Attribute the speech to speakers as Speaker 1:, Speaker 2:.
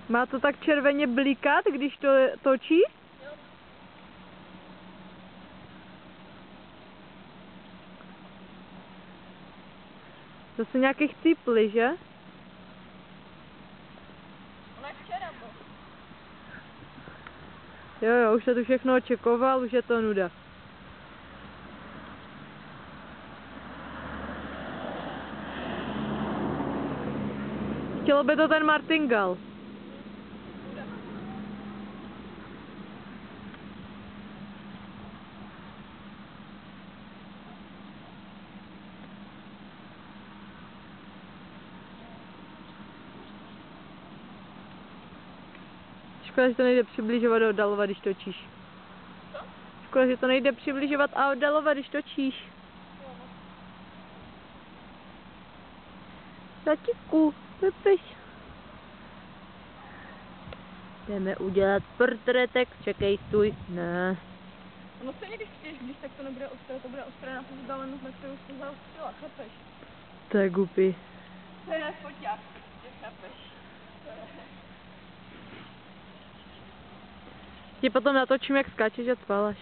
Speaker 1: Má to tak červeně blikat, když to točí?
Speaker 2: Jo.
Speaker 1: Zase nějaký chcípli, že?
Speaker 2: Ale včera byl.
Speaker 1: Jo, už se tu všechno očekoval, už je to nuda. Chtělo by to ten martingal. Škoda, že to nejde přibližovat a oddalovat, když točíš.
Speaker 2: Co?
Speaker 1: Škoda, že to nejde přibližovat a oddalovat, když točíš. Tatíku, vypiš. Jdeme udělat portrétek, čekej, stůj. Ne.
Speaker 2: No stejně když přijdeš, když tak to nebude ostré, to bude ostré na tu vzdálenost, na kterou jsi zaostřila, chápeš?
Speaker 1: To je gupi.
Speaker 2: To je foťák, chápeš?
Speaker 1: Ti potom natočím, jak skáčeš a cváláš.